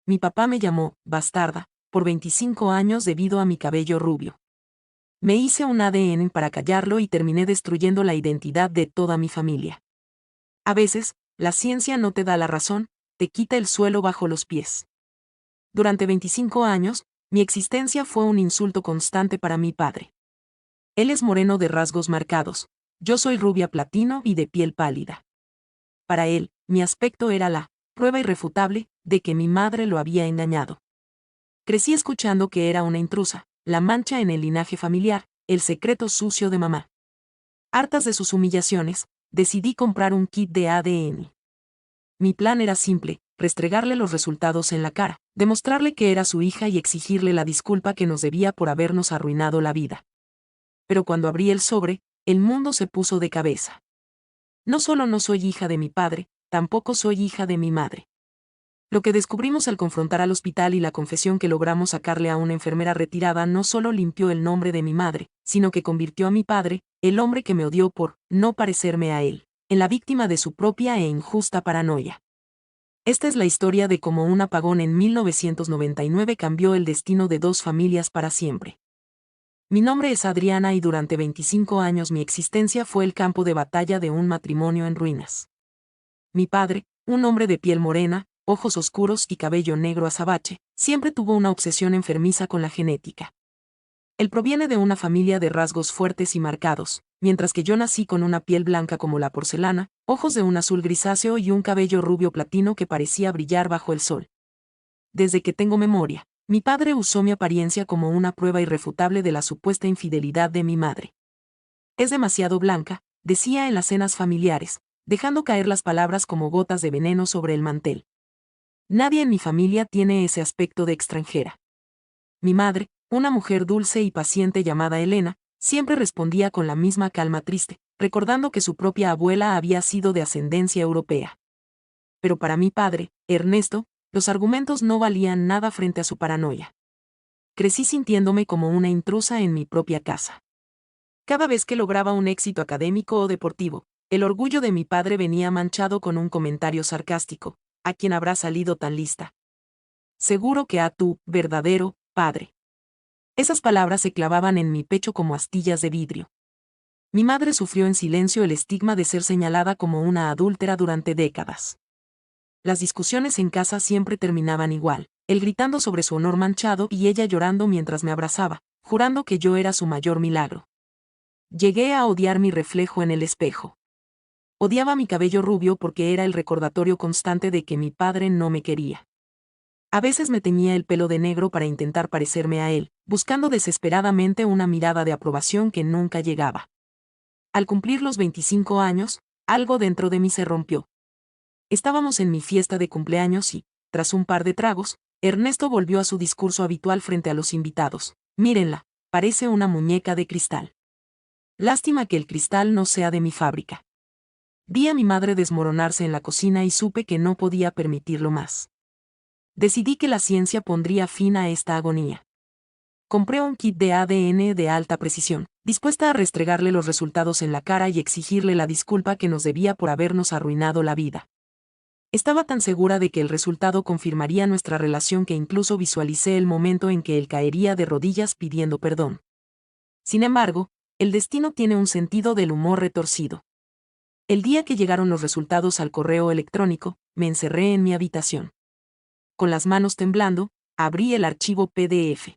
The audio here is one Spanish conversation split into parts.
mi papá me llamó bastarda por 25 años debido a mi cabello rubio. Me hice un ADN para callarlo y terminé destruyendo la identidad de toda mi familia. A veces, la ciencia no te da la razón, te quita el suelo bajo los pies. Durante 25 años, mi existencia fue un insulto constante para mi padre. Él es moreno de rasgos marcados, yo soy rubia platino y de piel pálida. Para él, mi aspecto era la prueba irrefutable de que mi madre lo había engañado. Crecí escuchando que era una intrusa, la mancha en el linaje familiar, el secreto sucio de mamá. Hartas de sus humillaciones, decidí comprar un kit de ADN. Mi plan era simple, restregarle los resultados en la cara, demostrarle que era su hija y exigirle la disculpa que nos debía por habernos arruinado la vida. Pero cuando abrí el sobre, el mundo se puso de cabeza. No solo no soy hija de mi padre, tampoco soy hija de mi madre. Lo que descubrimos al confrontar al hospital y la confesión que logramos sacarle a una enfermera retirada no solo limpió el nombre de mi madre, sino que convirtió a mi padre, el hombre que me odió por no parecerme a él, en la víctima de su propia e injusta paranoia. Esta es la historia de cómo un apagón en 1999 cambió el destino de dos familias para siempre. Mi nombre es Adriana y durante 25 años mi existencia fue el campo de batalla de un matrimonio en ruinas. Mi padre, un hombre de piel morena, ojos oscuros y cabello negro azabache, siempre tuvo una obsesión enfermiza con la genética. Él proviene de una familia de rasgos fuertes y marcados, mientras que yo nací con una piel blanca como la porcelana, ojos de un azul grisáceo y un cabello rubio platino que parecía brillar bajo el sol. Desde que tengo memoria, mi padre usó mi apariencia como una prueba irrefutable de la supuesta infidelidad de mi madre. Es demasiado blanca, decía en las cenas familiares, dejando caer las palabras como gotas de veneno sobre el mantel. Nadie en mi familia tiene ese aspecto de extranjera. Mi madre, una mujer dulce y paciente llamada Elena, siempre respondía con la misma calma triste, recordando que su propia abuela había sido de ascendencia europea. Pero para mi padre, Ernesto, los argumentos no valían nada frente a su paranoia. Crecí sintiéndome como una intrusa en mi propia casa. Cada vez que lograba un éxito académico o deportivo, el orgullo de mi padre venía manchado con un comentario sarcástico: ¿a quién habrá salido tan lista? Seguro que a tu verdadero padre. Esas palabras se clavaban en mi pecho como astillas de vidrio. Mi madre sufrió en silencio el estigma de ser señalada como una adúltera durante décadas. Las discusiones en casa siempre terminaban igual, él gritando sobre su honor manchado y ella llorando mientras me abrazaba, jurando que yo era su mayor milagro. Llegué a odiar mi reflejo en el espejo. Odiaba mi cabello rubio porque era el recordatorio constante de que mi padre no me quería. A veces me teñía el pelo de negro para intentar parecerme a él, buscando desesperadamente una mirada de aprobación que nunca llegaba. Al cumplir los 25 años, algo dentro de mí se rompió. Estábamos en mi fiesta de cumpleaños y, tras un par de tragos, Ernesto volvió a su discurso habitual frente a los invitados. Mírenla, parece una muñeca de cristal. Lástima que el cristal no sea de mi fábrica. Vi a mi madre desmoronarse en la cocina y supe que no podía permitirlo más. Decidí que la ciencia pondría fin a esta agonía. Compré un kit de ADN de alta precisión, dispuesta a restregarle los resultados en la cara y exigirle la disculpa que nos debía por habernos arruinado la vida. Estaba tan segura de que el resultado confirmaría nuestra relación que incluso visualicé el momento en que él caería de rodillas pidiendo perdón. Sin embargo, el destino tiene un sentido del humor retorcido. El día que llegaron los resultados al correo electrónico, me encerré en mi habitación. Con las manos temblando, abrí el archivo PDF.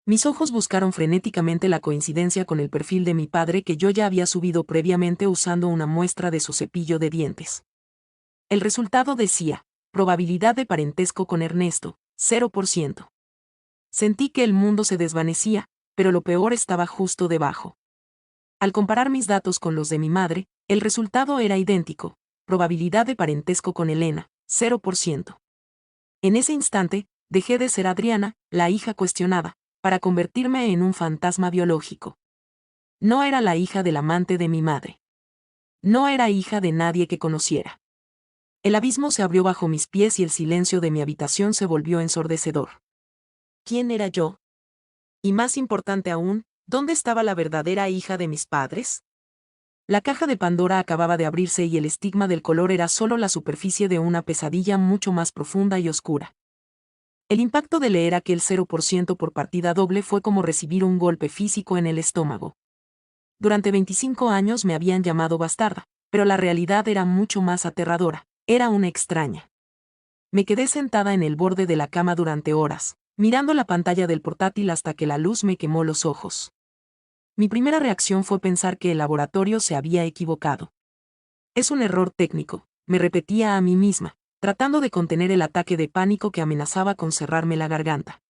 Mis ojos buscaron frenéticamente la coincidencia con el perfil de mi padre que yo ya había subido previamente usando una muestra de su cepillo de dientes. El resultado decía: probabilidad de parentesco con Ernesto, 0%. Sentí que el mundo se desvanecía, pero lo peor estaba justo debajo. Al comparar mis datos con los de mi madre, el resultado era idéntico: probabilidad de parentesco con Elena, 0%. En ese instante, dejé de ser Adriana, la hija cuestionada, para convertirme en un fantasma biológico. No era la hija del amante de mi madre. No era hija de nadie que conociera. El abismo se abrió bajo mis pies y el silencio de mi habitación se volvió ensordecedor. ¿Quién era yo? Y más importante aún, ¿dónde estaba la verdadera hija de mis padres? La caja de Pandora acababa de abrirse y el estigma del color era solo la superficie de una pesadilla mucho más profunda y oscura. El impacto de leer aquel 0% por partida doble fue como recibir un golpe físico en el estómago. Durante 25 años me habían llamado bastarda, pero la realidad era mucho más aterradora. Era una extraña. Me quedé sentada en el borde de la cama durante horas, mirando la pantalla del portátil hasta que la luz me quemó los ojos. Mi primera reacción fue pensar que el laboratorio se había equivocado. Es un error técnico, me repetía a mí misma, tratando de contener el ataque de pánico que amenazaba con cerrarme la garganta.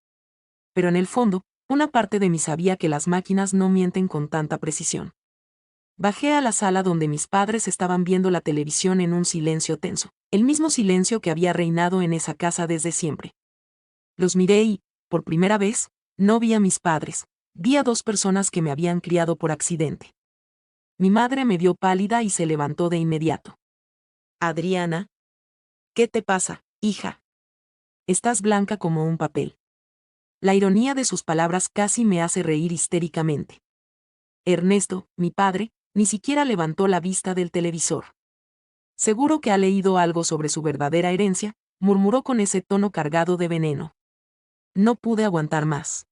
Pero en el fondo, una parte de mí sabía que las máquinas no mienten con tanta precisión. Bajé a la sala donde mis padres estaban viendo la televisión en un silencio tenso, el mismo silencio que había reinado en esa casa desde siempre. Los miré y, por primera vez, no vi a mis padres, vi a dos personas que me habían criado por accidente. Mi madre me vio pálida y se levantó de inmediato. Adriana, ¿qué te pasa, hija? Estás blanca como un papel. La ironía de sus palabras casi me hace reír histéricamente. Ernesto, mi padre, ni siquiera levantó la vista del televisor. Seguro que ha leído algo sobre su verdadera herencia, murmuró con ese tono cargado de veneno. No pude aguantar más.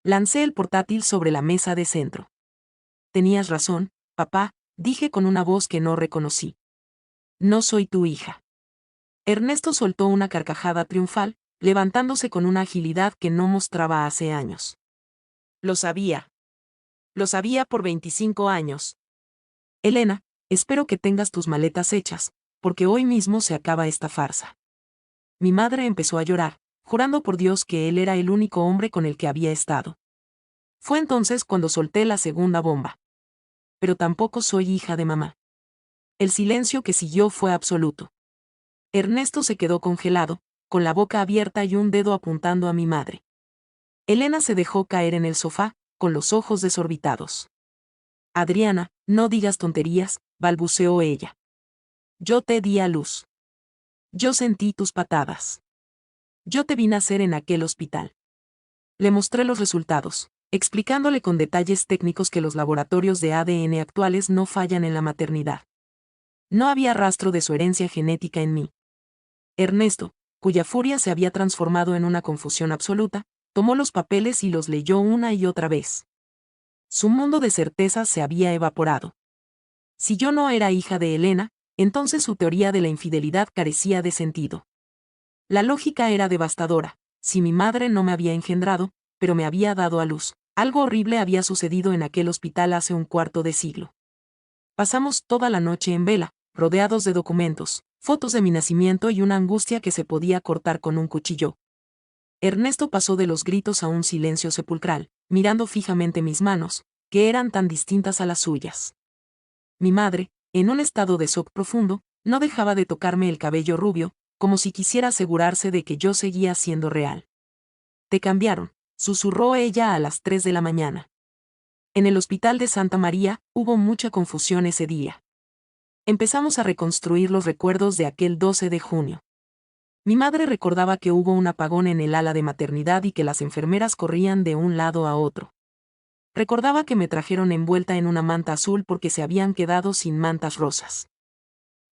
Lancé el portátil sobre la mesa de centro. Tenías razón, papá, dije con una voz que no reconocí. No soy tu hija. Ernesto soltó una carcajada triunfal, levantándose con una agilidad que no mostraba hace años. Lo sabía. Lo sabía por 25 años. Elena, espero que tengas tus maletas hechas, porque hoy mismo se acaba esta farsa. Mi madre empezó a llorar, jurando por Dios que él era el único hombre con el que había estado. Fue entonces cuando solté la segunda bomba. Pero tampoco soy hija de mamá. El silencio que siguió fue absoluto. Ernesto se quedó congelado, con la boca abierta y un dedo apuntando a mi madre. Elena se dejó caer en el sofá, con los ojos desorbitados. Adriana, no digas tonterías, balbuceó ella. Yo te di a luz. Yo sentí tus patadas. Yo te vi nacer en aquel hospital. Le mostré los resultados, explicándole con detalles técnicos que los laboratorios de ADN actuales no fallan en la maternidad. No había rastro de su herencia genética en mí. Ernesto, cuya furia se había transformado en una confusión absoluta, tomó los papeles y los leyó una y otra vez. Su mundo de certezas se había evaporado. Si yo no era hija de Elena, entonces su teoría de la infidelidad carecía de sentido. La lógica era devastadora. Si mi madre no me había engendrado, pero me había dado a luz, algo horrible había sucedido en aquel hospital hace un cuarto de siglo. Pasamos toda la noche en vela, rodeados de documentos, fotos de mi nacimiento y una angustia que se podía cortar con un cuchillo. Ernesto pasó de los gritos a un silencio sepulcral, mirando fijamente mis manos, que eran tan distintas a las suyas. Mi madre, en un estado de shock profundo, no dejaba de tocarme el cabello rubio, como si quisiera asegurarse de que yo seguía siendo real. Te cambiaron, susurró ella a las 3 de la mañana. En el hospital de Santa María, hubo mucha confusión ese día. Empezamos a reconstruir los recuerdos de aquel 12 de junio. Mi madre recordaba que hubo un apagón en el ala de maternidad y que las enfermeras corrían de un lado a otro. Recordaba que me trajeron envuelta en una manta azul porque se habían quedado sin mantas rosas.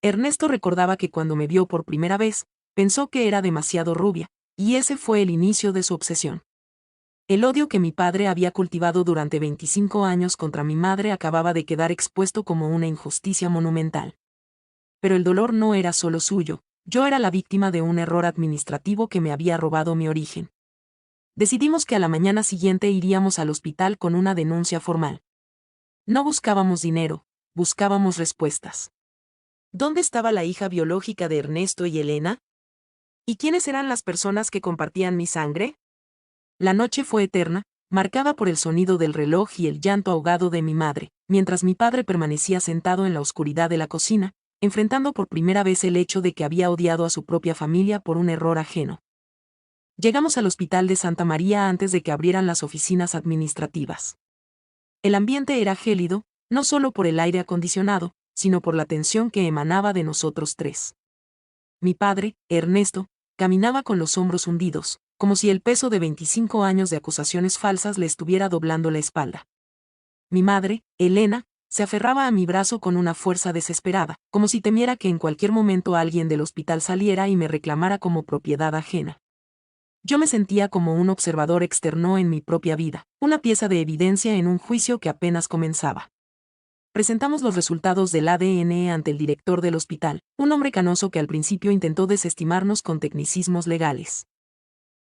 Ernesto recordaba que cuando me vio por primera vez, pensó que era demasiado rubia, y ese fue el inicio de su obsesión. El odio que mi padre había cultivado durante 25 años contra mi madre acababa de quedar expuesto como una injusticia monumental. Pero el dolor no era solo suyo, yo era la víctima de un error administrativo que me había robado mi origen. Decidimos que a la mañana siguiente iríamos al hospital con una denuncia formal. No buscábamos dinero, buscábamos respuestas. ¿Dónde estaba la hija biológica de Ernesto y Elena? ¿Y quiénes eran las personas que compartían mi sangre? La noche fue eterna, marcada por el sonido del reloj y el llanto ahogado de mi madre, mientras mi padre permanecía sentado en la oscuridad de la cocina, enfrentando por primera vez el hecho de que había odiado a su propia familia por un error ajeno. Llegamos al hospital de Santa María antes de que abrieran las oficinas administrativas. El ambiente era gélido, no solo por el aire acondicionado, sino por la tensión que emanaba de nosotros tres. Mi padre, Ernesto, caminaba con los hombros hundidos, como si el peso de 25 años de acusaciones falsas le estuviera doblando la espalda. Mi madre, Elena, se aferraba a mi brazo con una fuerza desesperada, como si temiera que en cualquier momento alguien del hospital saliera y me reclamara como propiedad ajena. Yo me sentía como un observador externo en mi propia vida, una pieza de evidencia en un juicio que apenas comenzaba. Presentamos los resultados del ADN ante el director del hospital, un hombre canoso que al principio intentó desestimarnos con tecnicismos legales.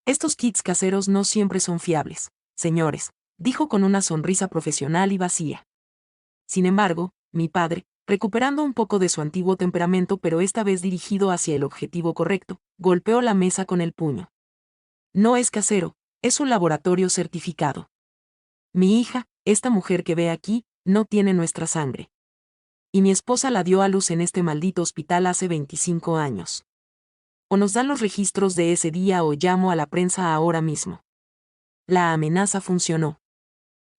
Estos kits caseros no siempre son fiables, señores, dijo con una sonrisa profesional y vacía. Sin embargo, mi padre, recuperando un poco de su antiguo temperamento pero esta vez dirigido hacia el objetivo correcto, golpeó la mesa con el puño. No es casero, es un laboratorio certificado. Mi hija, esta mujer que ve aquí, no tiene nuestra sangre. Y mi esposa la dio a luz en este maldito hospital hace 25 años. O nos dan los registros de ese día o llamo a la prensa ahora mismo. La amenaza funcionó.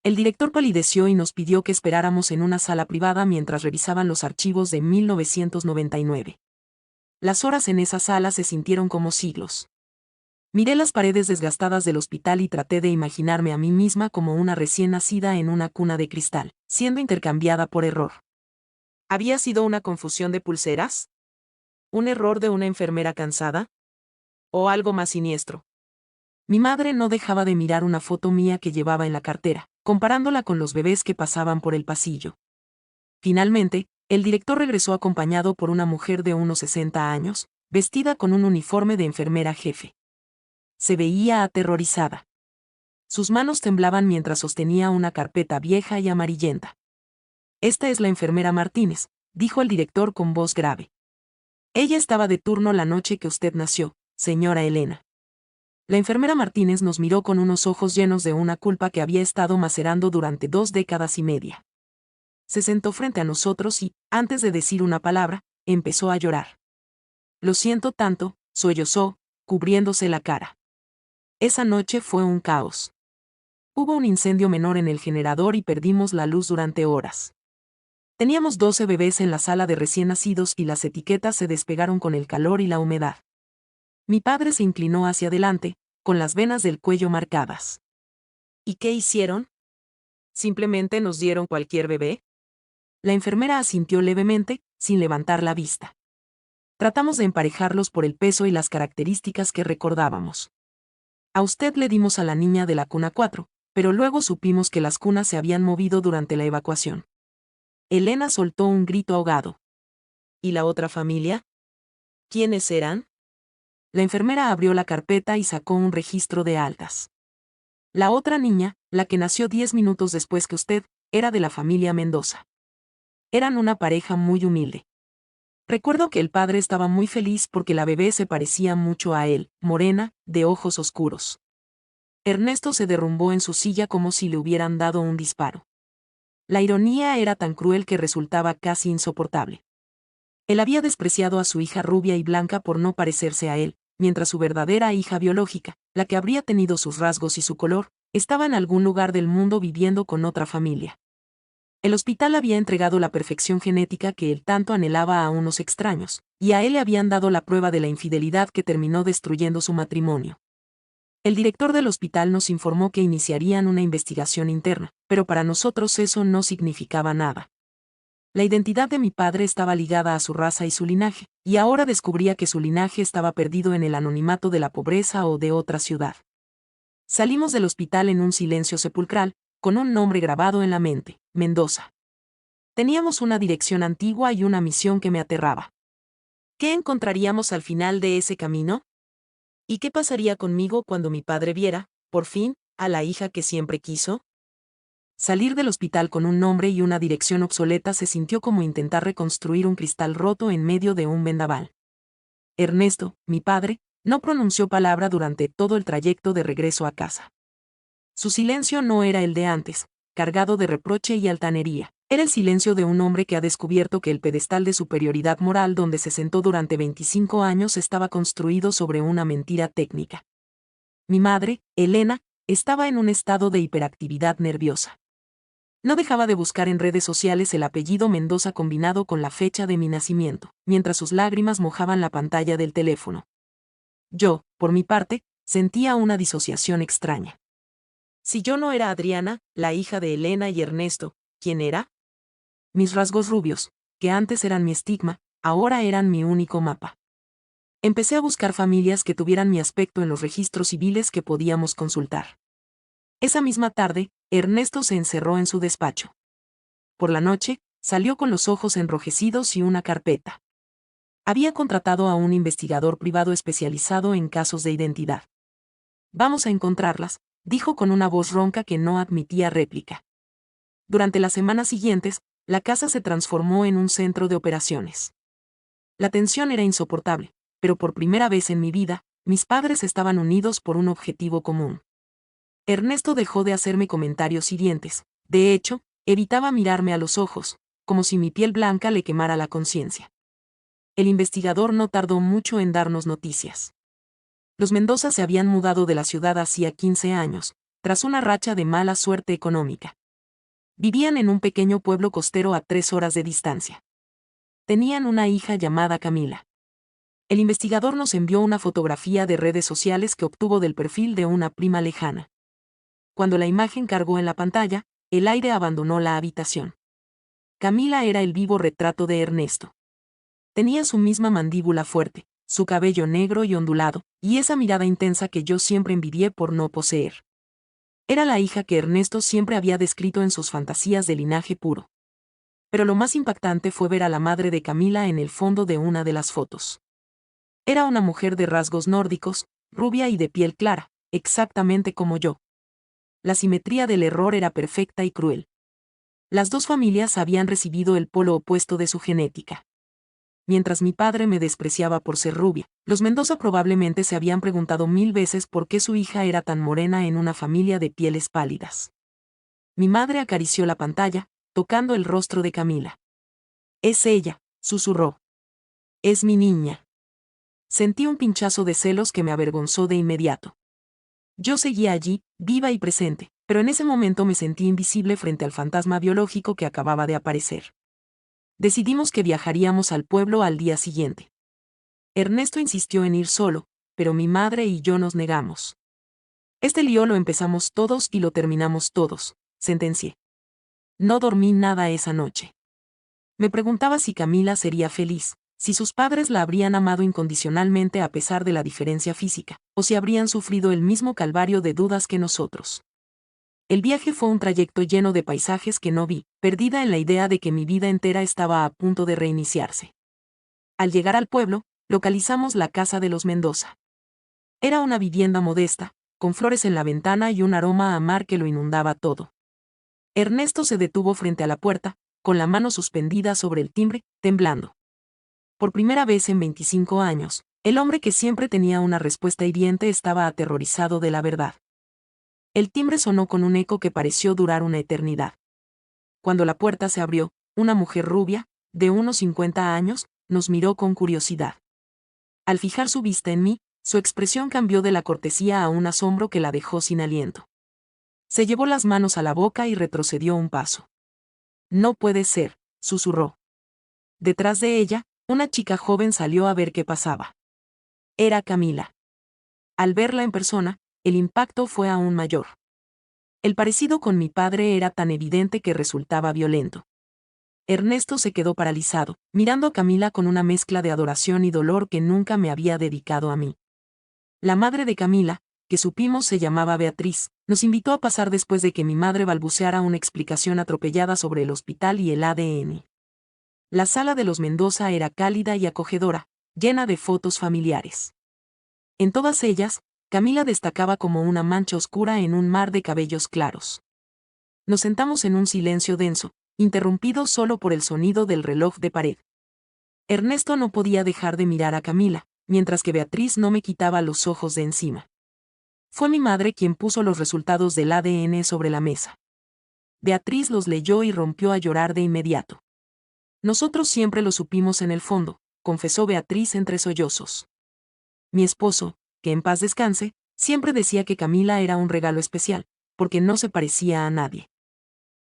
El director palideció y nos pidió que esperáramos en una sala privada mientras revisaban los archivos de 1999. Las horas en esa sala se sintieron como siglos. Miré las paredes desgastadas del hospital y traté de imaginarme a mí misma como una recién nacida en una cuna de cristal, siendo intercambiada por error. ¿Había sido una confusión de pulseras? ¿Un error de una enfermera cansada? ¿O algo más siniestro? Mi madre no dejaba de mirar una foto mía que llevaba en la cartera, comparándola con los bebés que pasaban por el pasillo. Finalmente, el director regresó acompañado por una mujer de unos 60 años, vestida con un uniforme de enfermera jefe. Se veía aterrorizada. Sus manos temblaban mientras sostenía una carpeta vieja y amarillenta. Esta es la enfermera Martínez, dijo el director con voz grave. Ella estaba de turno la noche que usted nació, señora Elena. La enfermera Martínez nos miró con unos ojos llenos de una culpa que había estado macerando durante 2 décadas y media. Se sentó frente a nosotros y, antes de decir una palabra, empezó a llorar. Lo siento tanto, sollozó, cubriéndose la cara. Esa noche fue un caos. Hubo un incendio menor en el generador y perdimos la luz durante horas. Teníamos 12 bebés en la sala de recién nacidos y las etiquetas se despegaron con el calor y la humedad. Mi padre se inclinó hacia adelante, con las venas del cuello marcadas. ¿Y qué hicieron? ¿Simplemente nos dieron cualquier bebé? La enfermera asintió levemente, sin levantar la vista. Tratamos de emparejarlos por el peso y las características que recordábamos. A usted le dimos a la niña de la cuna 4, pero luego supimos que las cunas se habían movido durante la evacuación. Elena soltó un grito ahogado. ¿Y la otra familia? ¿Quiénes eran? La enfermera abrió la carpeta y sacó un registro de altas. La otra niña, la que nació 10 minutos después que usted, era de la familia Mendoza. Eran una pareja muy humilde. Recuerdo que el padre estaba muy feliz porque la bebé se parecía mucho a él, morena, de ojos oscuros. Ernesto se derrumbó en su silla como si le hubieran dado un disparo. La ironía era tan cruel que resultaba casi insoportable. Él había despreciado a su hija rubia y blanca por no parecerse a él, mientras su verdadera hija biológica, la que habría tenido sus rasgos y su color, estaba en algún lugar del mundo viviendo con otra familia. El hospital había entregado la perfección genética que él tanto anhelaba a unos extraños, y a él le habían dado la prueba de la infidelidad que terminó destruyendo su matrimonio. El director del hospital nos informó que iniciarían una investigación interna, pero para nosotros eso no significaba nada. La identidad de mi padre estaba ligada a su raza y su linaje, y ahora descubría que su linaje estaba perdido en el anonimato de la pobreza o de otra ciudad. Salimos del hospital en un silencio sepulcral, con un nombre grabado en la mente, Mendoza. Teníamos una dirección antigua y una misión que me aterraba. ¿Qué encontraríamos al final de ese camino? ¿Y qué pasaría conmigo cuando mi padre viera, por fin, a la hija que siempre quiso? Salir del hospital con un nombre y una dirección obsoleta se sintió como intentar reconstruir un cristal roto en medio de un vendaval. Ernesto, mi padre, no pronunció palabra durante todo el trayecto de regreso a casa. Su silencio no era el de antes, cargado de reproche y altanería. Era el silencio de un hombre que ha descubierto que el pedestal de superioridad moral donde se sentó durante 25 años estaba construido sobre una mentira técnica. Mi madre, Elena, estaba en un estado de hiperactividad nerviosa. No dejaba de buscar en redes sociales el apellido Mendoza combinado con la fecha de mi nacimiento, mientras sus lágrimas mojaban la pantalla del teléfono. Yo, por mi parte, sentía una disociación extraña. Si yo no era Adriana, la hija de Elena y Ernesto, ¿quién era? Mis rasgos rubios, que antes eran mi estigma, ahora eran mi único mapa. Empecé a buscar familias que tuvieran mi aspecto en los registros civiles que podíamos consultar. Esa misma tarde, Ernesto se encerró en su despacho. Por la noche, salió con los ojos enrojecidos y una carpeta. Había contratado a un investigador privado especializado en casos de identidad. Vamos a encontrarlas, dijo con una voz ronca que no admitía réplica. Durante las semanas siguientes, la casa se transformó en un centro de operaciones. La tensión era insoportable, pero por primera vez en mi vida, mis padres estaban unidos por un objetivo común. Ernesto dejó de hacerme comentarios hirientes. De hecho, evitaba mirarme a los ojos, como si mi piel blanca le quemara la conciencia. El investigador no tardó mucho en darnos noticias. Los Mendoza se habían mudado de la ciudad hacía 15 años, tras una racha de mala suerte económica. Vivían en un pequeño pueblo costero a 3 horas de distancia. Tenían una hija llamada Camila. El investigador nos envió una fotografía de redes sociales que obtuvo del perfil de una prima lejana. Cuando la imagen cargó en la pantalla, el aire abandonó la habitación. Camila era el vivo retrato de Ernesto. Tenía su misma mandíbula fuerte, su cabello negro y ondulado, y esa mirada intensa que yo siempre envidié por no poseer. Era la hija que Ernesto siempre había descrito en sus fantasías de linaje puro. Pero lo más impactante fue ver a la madre de Camila en el fondo de una de las fotos. Era una mujer de rasgos nórdicos, rubia y de piel clara, exactamente como yo. La simetría del error era perfecta y cruel. Las dos familias habían recibido el polo opuesto de su genética. Mientras mi padre me despreciaba por ser rubia, los Mendoza probablemente se habían preguntado 1000 veces por qué su hija era tan morena en una familia de pieles pálidas. Mi madre acarició la pantalla, tocando el rostro de Camila. «Es ella», susurró. «Es mi niña». Sentí un pinchazo de celos que me avergonzó de inmediato. Yo seguía allí, viva y presente, pero en ese momento me sentí invisible frente al fantasma biológico que acababa de aparecer. Decidimos que viajaríamos al pueblo al día siguiente. Ernesto insistió en ir solo, pero mi madre y yo nos negamos. Este lío lo empezamos todos y lo terminamos todos, sentencié. No dormí nada esa noche. Me preguntaba si Camila sería feliz, si sus padres la habrían amado incondicionalmente a pesar de la diferencia física, o si habrían sufrido el mismo calvario de dudas que nosotros. El viaje fue un trayecto lleno de paisajes que no vi, perdida en la idea de que mi vida entera estaba a punto de reiniciarse. Al llegar al pueblo, localizamos la casa de los Mendoza. Era una vivienda modesta, con flores en la ventana y un aroma a mar que lo inundaba todo. Ernesto se detuvo frente a la puerta, con la mano suspendida sobre el timbre, temblando. Por primera vez en 25 años, el hombre que siempre tenía una respuesta hiriente estaba aterrorizado de la verdad. El timbre sonó con un eco que pareció durar una eternidad. Cuando la puerta se abrió, una mujer rubia, de unos 50 años, nos miró con curiosidad. Al fijar su vista en mí, su expresión cambió de la cortesía a un asombro que la dejó sin aliento. Se llevó las manos a la boca y retrocedió un paso. «No puede ser», susurró. Detrás de ella, una chica joven salió a ver qué pasaba. Era Camila. Al verla en persona, el impacto fue aún mayor. El parecido con mi padre era tan evidente que resultaba violento. Ernesto se quedó paralizado, mirando a Camila con una mezcla de adoración y dolor que nunca me había dedicado a mí. La madre de Camila, que supimos se llamaba Beatriz, nos invitó a pasar después de que mi madre balbuceara una explicación atropellada sobre el hospital y el ADN. La sala de los Mendoza era cálida y acogedora, llena de fotos familiares. En todas ellas, Camila destacaba como una mancha oscura en un mar de cabellos claros. Nos sentamos en un silencio denso, interrumpido solo por el sonido del reloj de pared. Ernesto no podía dejar de mirar a Camila, mientras que Beatriz no me quitaba los ojos de encima. Fue mi madre quien puso los resultados del ADN sobre la mesa. Beatriz los leyó y rompió a llorar de inmediato. Nosotros siempre lo supimos en el fondo, confesó Beatriz entre sollozos. Mi esposo, que en paz descanse, siempre decía que Camila era un regalo especial, porque no se parecía a nadie.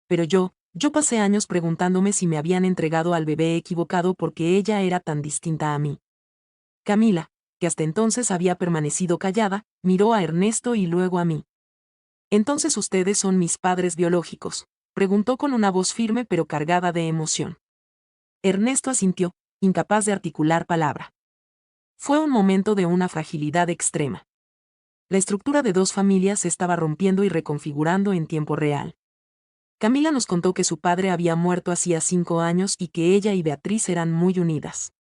Pero yo pasé años preguntándome si me habían entregado al bebé equivocado porque ella era tan distinta a mí. Camila, que hasta entonces había permanecido callada, miró a Ernesto y luego a mí. «¿Entonces ustedes son mis padres biológicos?», preguntó con una voz firme pero cargada de emoción. Ernesto asintió, incapaz de articular palabra. Fue un momento de una fragilidad extrema. La estructura de dos familias se estaba rompiendo y reconfigurando en tiempo real. Camila nos contó que su padre había muerto hacía 5 años y que ella y Beatriz eran muy unidas.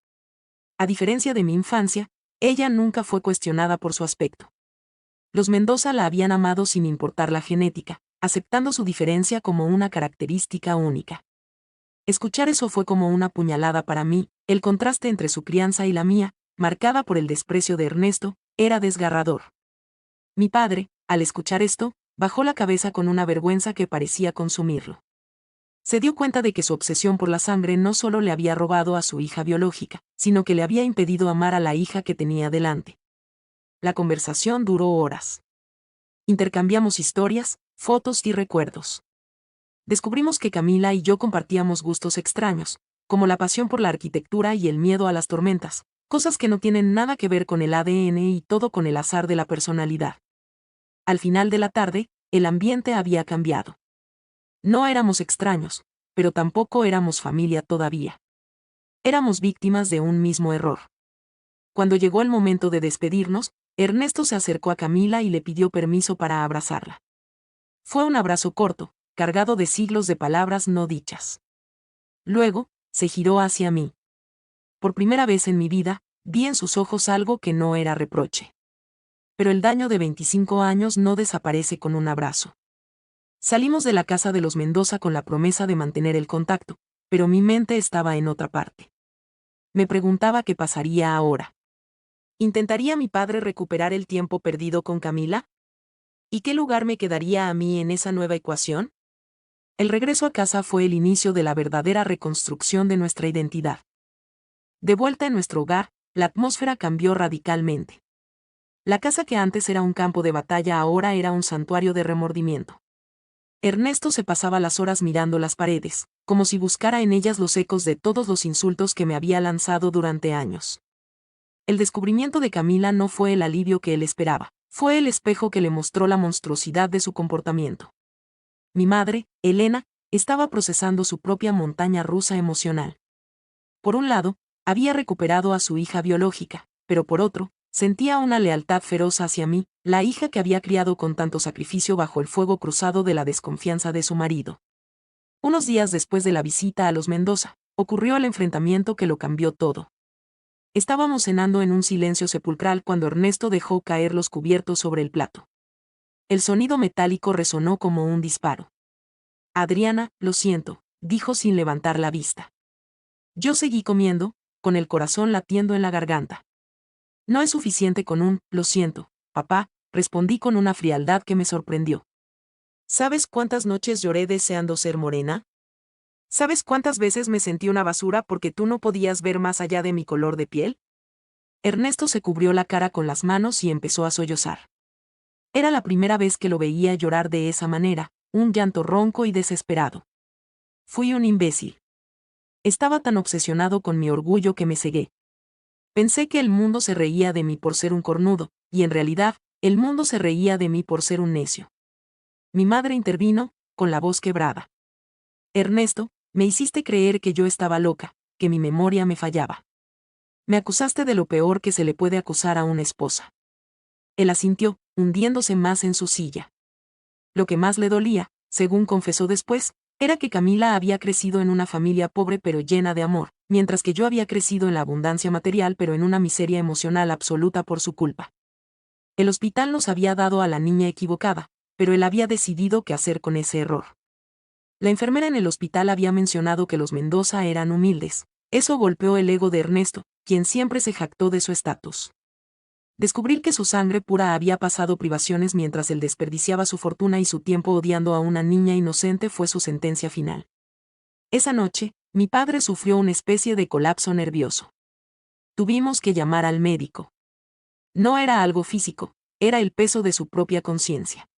A diferencia de mi infancia, ella nunca fue cuestionada por su aspecto. Los Mendoza la habían amado sin importar la genética, aceptando su diferencia como una característica única. Escuchar eso fue como una puñalada para mí, el contraste entre su crianza y la mía, marcada por el desprecio de Ernesto, era desgarrador. Mi padre, al escuchar esto, bajó la cabeza con una vergüenza que parecía consumirlo. Se dio cuenta de que su obsesión por la sangre no solo le había robado a su hija biológica, sino que le había impedido amar a la hija que tenía delante. La conversación duró horas. Intercambiamos historias, fotos y recuerdos. Descubrimos que Camila y yo compartíamos gustos extraños, como la pasión por la arquitectura y el miedo a las tormentas, cosas que no tienen nada que ver con el ADN y todo con el azar de la personalidad. Al final de la tarde, el ambiente había cambiado. No éramos extraños, pero tampoco éramos familia todavía. Éramos víctimas de un mismo error. Cuando llegó el momento de despedirnos, Ernesto se acercó a Camila y le pidió permiso para abrazarla. Fue un abrazo corto, cargado de siglos de palabras no dichas. Luego, se giró hacia mí. Por primera vez en mi vida, vi en sus ojos algo que no era reproche. Pero el daño de 25 años no desaparece con un abrazo. Salimos de la casa de los Mendoza con la promesa de mantener el contacto, pero mi mente estaba en otra parte. Me preguntaba qué pasaría ahora. ¿Intentaría mi padre recuperar el tiempo perdido con Camila? ¿Y qué lugar me quedaría a mí en esa nueva ecuación? El regreso a casa fue el inicio de la verdadera reconstrucción de nuestra identidad. De vuelta en nuestro hogar, la atmósfera cambió radicalmente. La casa que antes era un campo de batalla ahora era un santuario de remordimiento. Ernesto se pasaba las horas mirando las paredes, como si buscara en ellas los ecos de todos los insultos que me había lanzado durante años. El descubrimiento de Camila no fue el alivio que él esperaba, fue el espejo que le mostró la monstruosidad de su comportamiento. Mi madre, Elena, estaba procesando su propia montaña rusa emocional. Por un lado, había recuperado a su hija biológica, pero por otro, sentía una lealtad feroz hacia mí, la hija que había criado con tanto sacrificio bajo el fuego cruzado de la desconfianza de su marido. Unos días después de la visita a los Mendoza, ocurrió el enfrentamiento que lo cambió todo. Estábamos cenando en un silencio sepulcral cuando Ernesto dejó caer los cubiertos sobre el plato. El sonido metálico resonó como un disparo. Adriana, lo siento, dijo sin levantar la vista. Yo seguí comiendo, con el corazón latiendo en la garganta. No es suficiente con un, lo siento, papá, respondí con una frialdad que me sorprendió. ¿Sabes cuántas noches lloré deseando ser morena? ¿Sabes cuántas veces me sentí una basura porque tú no podías ver más allá de mi color de piel? Ernesto se cubrió la cara con las manos y empezó a sollozar. Era la primera vez que lo veía llorar de esa manera, un llanto ronco y desesperado. Fui un imbécil. Estaba tan obsesionado con mi orgullo que me cegué. Pensé que el mundo se reía de mí por ser un cornudo, y en realidad, el mundo se reía de mí por ser un necio. Mi madre intervino, con la voz quebrada. Ernesto, me hiciste creer que yo estaba loca, que mi memoria me fallaba. Me acusaste de lo peor que se le puede acusar a una esposa. Él asintió, hundiéndose más en su silla. Lo que más le dolía, según confesó después, era que Camila había crecido en una familia pobre pero llena de amor, mientras que yo había crecido en la abundancia material pero en una miseria emocional absoluta por su culpa. El hospital nos había dado a la niña equivocada, pero él había decidido qué hacer con ese error. La enfermera en el hospital había mencionado que los Mendoza eran humildes. Eso golpeó el ego de Ernesto, quien siempre se jactó de su estatus. Descubrir que su sangre pura había pasado privaciones mientras él desperdiciaba su fortuna y su tiempo odiando a una niña inocente fue su sentencia final. Esa noche, mi padre sufrió una especie de colapso nervioso. Tuvimos que llamar al médico. No era algo físico, era el peso de su propia conciencia.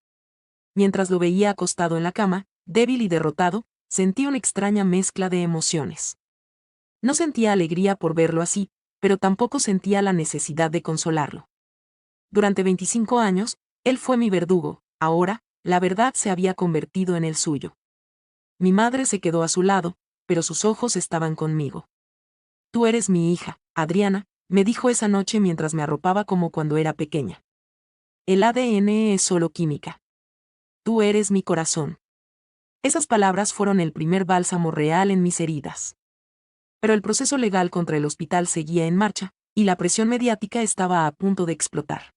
Mientras lo veía acostado en la cama, débil y derrotado, sentí una extraña mezcla de emociones. No sentía alegría por verlo así, pero tampoco sentía la necesidad de consolarlo. Durante 25 años, él fue mi verdugo, ahora, la verdad se había convertido en el suyo. Mi madre se quedó a su lado, pero sus ojos estaban conmigo. Tú eres mi hija, Adriana, me dijo esa noche mientras me arropaba como cuando era pequeña. El ADN es solo química. Tú eres mi corazón. Esas palabras fueron el primer bálsamo real en mis heridas. Pero el proceso legal contra el hospital seguía en marcha, y la presión mediática estaba a punto de explotar.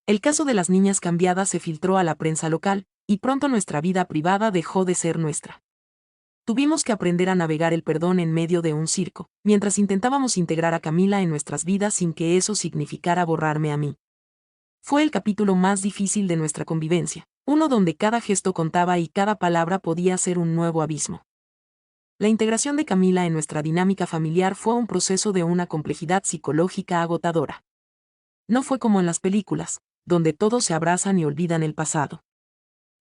El caso de las niñas cambiadas se filtró a la prensa local, y pronto nuestra vida privada dejó de ser nuestra. Tuvimos que aprender a navegar el perdón en medio de un circo, mientras intentábamos integrar a Camila en nuestras vidas sin que eso significara borrarme a mí. Fue el capítulo más difícil de nuestra convivencia, uno donde cada gesto contaba y cada palabra podía ser un nuevo abismo. La integración de Camila en nuestra dinámica familiar fue un proceso de una complejidad psicológica agotadora. No fue como en las películas, donde todos se abrazan y olvidan el pasado.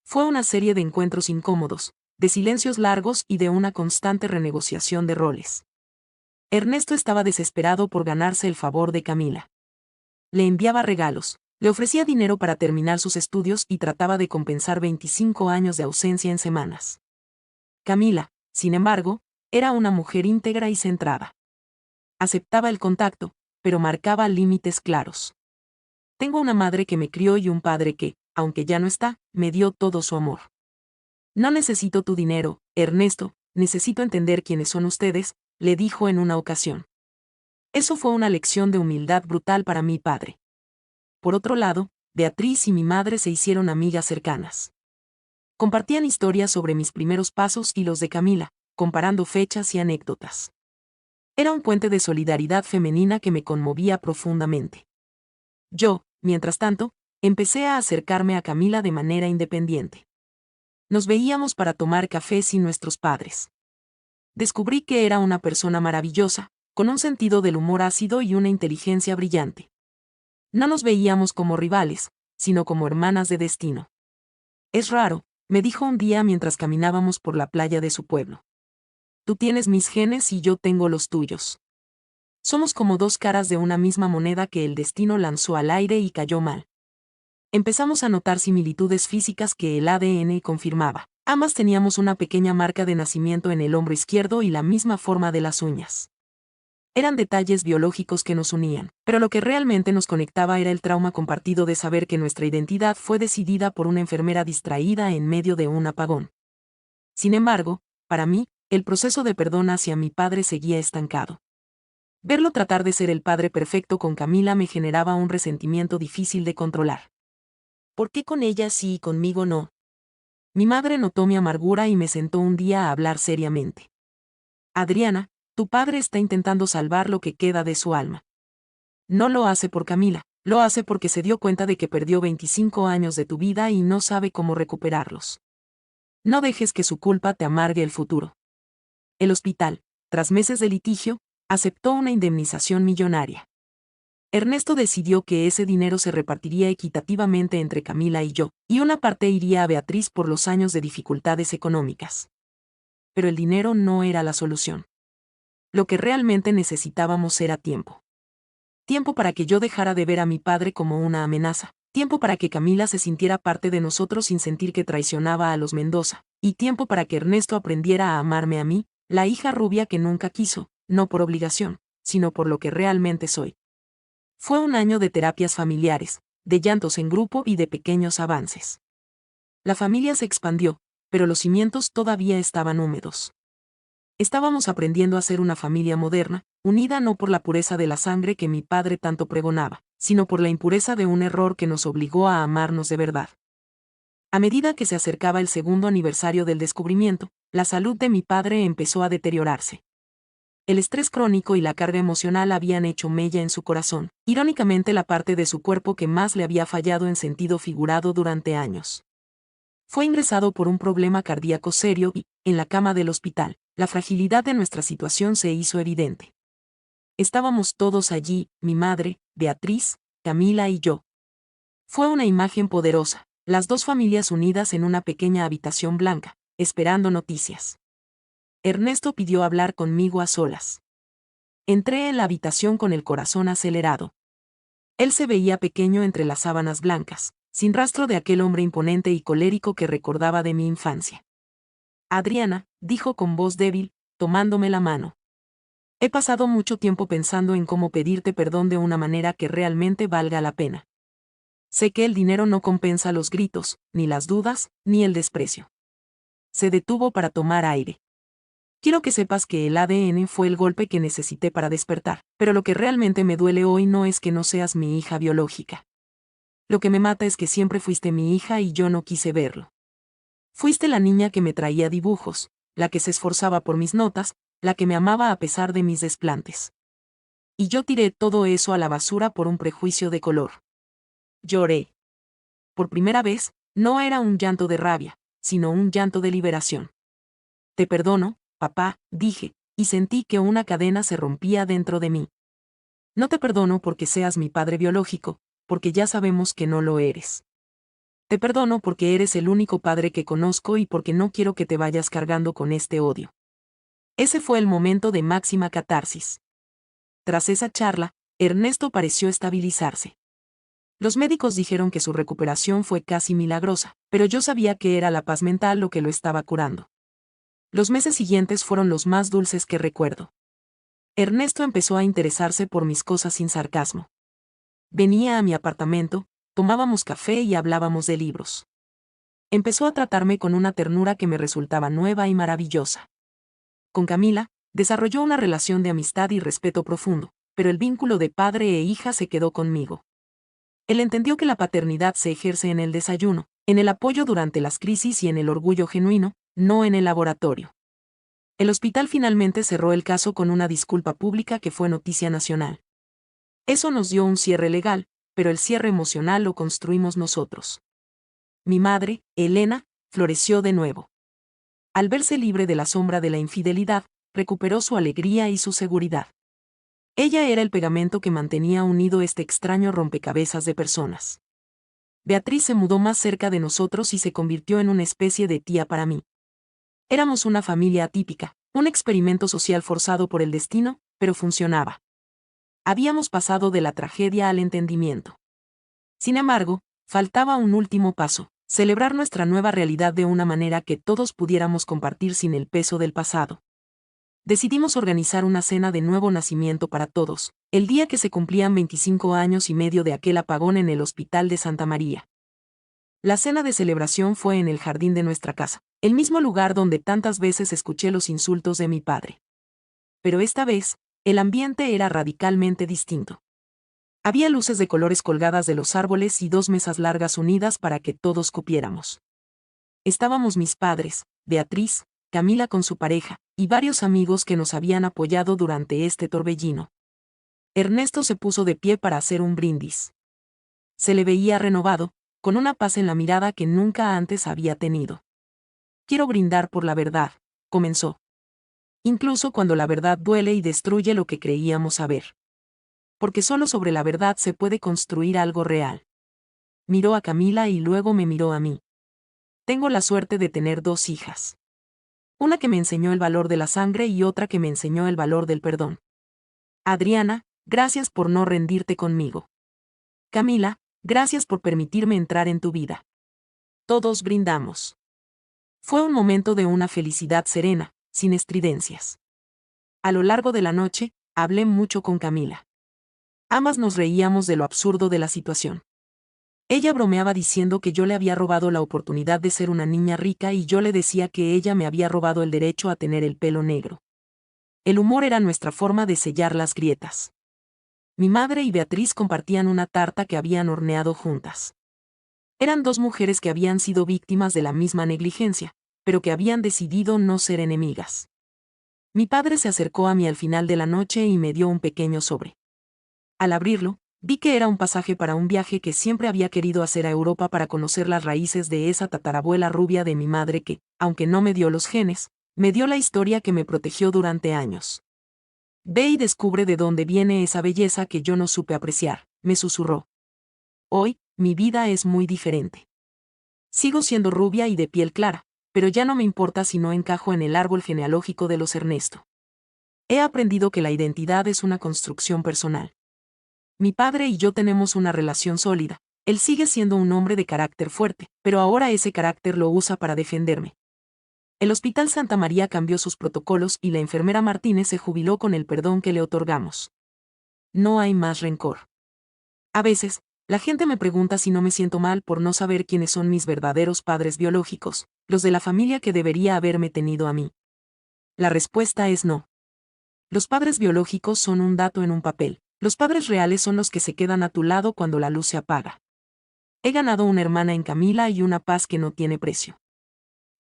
Fue una serie de encuentros incómodos, de silencios largos y de una constante renegociación de roles. Ernesto estaba desesperado por ganarse el favor de Camila. Le enviaba regalos, le ofrecía dinero para terminar sus estudios y trataba de compensar 25 años de ausencia en semanas. Camila, sin embargo, era una mujer íntegra y centrada. Aceptaba el contacto, pero marcaba límites claros. Tengo una madre que me crió y un padre que, aunque ya no está, me dio todo su amor. No necesito tu dinero, Ernesto, necesito entender quiénes son ustedes, le dijo en una ocasión. Eso fue una lección de humildad brutal para mi padre. Por otro lado, Beatriz y mi madre se hicieron amigas cercanas. Compartían historias sobre mis primeros pasos y los de Camila, comparando fechas y anécdotas. Era un puente de solidaridad femenina que me conmovía profundamente. Yo, mientras tanto, empecé a acercarme a Camila de manera independiente. Nos veíamos para tomar café sin nuestros padres. Descubrí que era una persona maravillosa, con un sentido del humor ácido y una inteligencia brillante. No nos veíamos como rivales, sino como hermanas de destino. Es raro, me dijo un día mientras caminábamos por la playa de su pueblo. Tú tienes mis genes y yo tengo los tuyos. Somos como dos caras de una misma moneda que el destino lanzó al aire y cayó mal. Empezamos a notar similitudes físicas que el ADN confirmaba. Ambas teníamos una pequeña marca de nacimiento en el hombro izquierdo y la misma forma de las uñas. Eran detalles biológicos que nos unían, pero lo que realmente nos conectaba era el trauma compartido de saber que nuestra identidad fue decidida por una enfermera distraída en medio de un apagón. Sin embargo, para mí, el proceso de perdón hacia mi padre seguía estancado. Verlo tratar de ser el padre perfecto con Camila me generaba un resentimiento difícil de controlar. ¿Por qué con ella sí y conmigo no? Mi madre notó mi amargura y me sentó un día a hablar seriamente. Adriana, tu padre está intentando salvar lo que queda de su alma. No lo hace por Camila, lo hace porque se dio cuenta de que perdió 25 años de tu vida y no sabe cómo recuperarlos. No dejes que su culpa te amargue el futuro. El hospital, tras meses de litigio, aceptó una indemnización millonaria. Ernesto decidió que ese dinero se repartiría equitativamente entre Camila y yo, y una parte iría a Beatriz por los años de dificultades económicas. Pero el dinero no era la solución. Lo que realmente necesitábamos era tiempo. Tiempo para que yo dejara de ver a mi padre como una amenaza, tiempo para que Camila se sintiera parte de nosotros sin sentir que traicionaba a los Mendoza, y tiempo para que Ernesto aprendiera a amarme a mí, la hija rubia que nunca quiso, no por obligación, sino por lo que realmente soy. Fue un año de terapias familiares, de llantos en grupo y de pequeños avances. La familia se expandió, pero los cimientos todavía estaban húmedos. Estábamos aprendiendo a ser una familia moderna, unida no por la pureza de la sangre que mi padre tanto pregonaba, sino por la impureza de un error que nos obligó a amarnos de verdad. A medida que se acercaba el segundo aniversario del descubrimiento, la salud de mi padre empezó a deteriorarse. El estrés crónico y la carga emocional habían hecho mella en su corazón, irónicamente la parte de su cuerpo que más le había fallado en sentido figurado durante años. Fue ingresado por un problema cardíaco serio y, en la cama del hospital, la fragilidad de nuestra situación se hizo evidente. Estábamos todos allí, mi madre, Beatriz, Camila y yo. Fue una imagen poderosa, las dos familias unidas en una pequeña habitación blanca, esperando noticias. Ernesto pidió hablar conmigo a solas. Entré en la habitación con el corazón acelerado. Él se veía pequeño entre las sábanas blancas, sin rastro de aquel hombre imponente y colérico que recordaba de mi infancia. Adriana, dijo con voz débil, tomándome la mano. He pasado mucho tiempo pensando en cómo pedirte perdón de una manera que realmente valga la pena. Sé que el dinero no compensa los gritos, ni las dudas, ni el desprecio. Se detuvo para tomar aire. Quiero que sepas que el ADN fue el golpe que necesité para despertar, pero lo que realmente me duele hoy no es que no seas mi hija biológica. Lo que me mata es que siempre fuiste mi hija y yo no quise verlo. Fuiste la niña que me traía dibujos, la que se esforzaba por mis notas, la que me amaba a pesar de mis desplantes. Y yo tiré todo eso a la basura por un prejuicio de color. Lloré. Por primera vez, no era un llanto de rabia, sino un llanto de liberación. Te perdono, papá, dije, y sentí que una cadena se rompía dentro de mí. No te perdono porque seas mi padre biológico, porque ya sabemos que no lo eres. Te perdono porque eres el único padre que conozco y porque no quiero que te vayas cargando con este odio. Ese fue el momento de máxima catarsis. Tras esa charla, Ernesto pareció estabilizarse. Los médicos dijeron que su recuperación fue casi milagrosa, pero yo sabía que era la paz mental lo que lo estaba curando. Los meses siguientes fueron los más dulces que recuerdo. Ernesto empezó a interesarse por mis cosas sin sarcasmo. Venía a mi apartamento, tomábamos café y hablábamos de libros. Empezó a tratarme con una ternura que me resultaba nueva y maravillosa. Con Camila, desarrolló una relación de amistad y respeto profundo, pero el vínculo de padre e hija se quedó conmigo. Él entendió que la paternidad se ejerce en el desayuno, en el apoyo durante las crisis y en el orgullo genuino, no en el laboratorio. El hospital finalmente cerró el caso con una disculpa pública que fue noticia nacional. Eso nos dio un cierre legal, pero el cierre emocional lo construimos nosotros. Mi madre, Elena, floreció de nuevo. Al verse libre de la sombra de la infidelidad, recuperó su alegría y su seguridad. Ella era el pegamento que mantenía unido este extraño rompecabezas de personas. Beatriz se mudó más cerca de nosotros y se convirtió en una especie de tía para mí. Éramos una familia atípica, un experimento social forzado por el destino, pero funcionaba. Habíamos pasado de la tragedia al entendimiento. Sin embargo, faltaba un último paso, celebrar nuestra nueva realidad de una manera que todos pudiéramos compartir sin el peso del pasado. Decidimos organizar una cena de nuevo nacimiento para todos, el día que se cumplían 25 años y medio de aquel apagón en el Hospital de Santa María. La cena de celebración fue en el jardín de nuestra casa, el mismo lugar donde tantas veces escuché los insultos de mi padre. Pero esta vez, el ambiente era radicalmente distinto. Había luces de colores colgadas de los árboles y 2 mesas largas unidas para que todos cupiéramos. Estábamos mis padres, Beatriz, Camila con su pareja, y varios amigos que nos habían apoyado durante este torbellino. Ernesto se puso de pie para hacer un brindis. Se le veía renovado, con una paz en la mirada que nunca antes había tenido. Quiero brindar por la verdad, comenzó. Incluso cuando la verdad duele y destruye lo que creíamos saber. Porque solo sobre la verdad se puede construir algo real. Miró a Camila y luego me miró a mí. Tengo la suerte de tener 2 hijas. Una que me enseñó el valor de la sangre y otra que me enseñó el valor del perdón. Adriana, gracias por no rendirte conmigo. Camila, gracias por permitirme entrar en tu vida. Todos brindamos. Fue un momento de una felicidad serena, sin estridencias. A lo largo de la noche, hablé mucho con Camila. Ambas nos reíamos de lo absurdo de la situación. Ella bromeaba diciendo que yo le había robado la oportunidad de ser una niña rica y yo le decía que ella me había robado el derecho a tener el pelo negro. El humor era nuestra forma de sellar las grietas. Mi madre y Beatriz compartían una tarta que habían horneado juntas. Eran 2 mujeres que habían sido víctimas de la misma negligencia, pero que habían decidido no ser enemigas. Mi padre se acercó a mí al final de la noche y me dio un pequeño sobre. Al abrirlo, vi que era un pasaje para un viaje que siempre había querido hacer a Europa para conocer las raíces de esa tatarabuela rubia de mi madre que, aunque no me dio los genes, me dio la historia que me protegió durante años. Ve y descubre de dónde viene esa belleza que yo no supe apreciar, me susurró. Hoy, mi vida es muy diferente. Sigo siendo rubia y de piel clara, pero ya no me importa si no encajo en el árbol genealógico de los Ernesto. He aprendido que la identidad es una construcción personal. Mi padre y yo tenemos una relación sólida. Él sigue siendo un hombre de carácter fuerte, pero ahora ese carácter lo usa para defenderme. El Hospital Santa María cambió sus protocolos y la enfermera Martínez se jubiló con el perdón que le otorgamos. No hay más rencor. A veces, la gente me pregunta si no me siento mal por no saber quiénes son mis verdaderos padres biológicos, los de la familia que debería haberme tenido a mí. La respuesta es no. Los padres biológicos son un dato en un papel, los padres reales son los que se quedan a tu lado cuando la luz se apaga. He ganado una hermana en Camila y una paz que no tiene precio.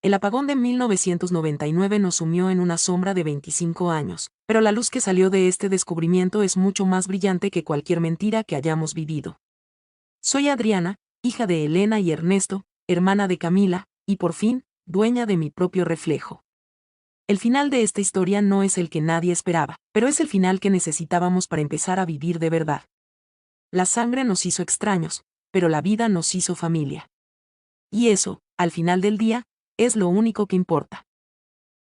El apagón de 1999 nos sumió en una sombra de 25 años, pero la luz que salió de este descubrimiento es mucho más brillante que cualquier mentira que hayamos vivido. Soy Adriana, hija de Elena y Ernesto, hermana de Camila, y por fin, dueña de mi propio reflejo. El final de esta historia no es el que nadie esperaba, pero es el final que necesitábamos para empezar a vivir de verdad. La sangre nos hizo extraños, pero la vida nos hizo familia. Y eso, al final del día, es lo único que importa.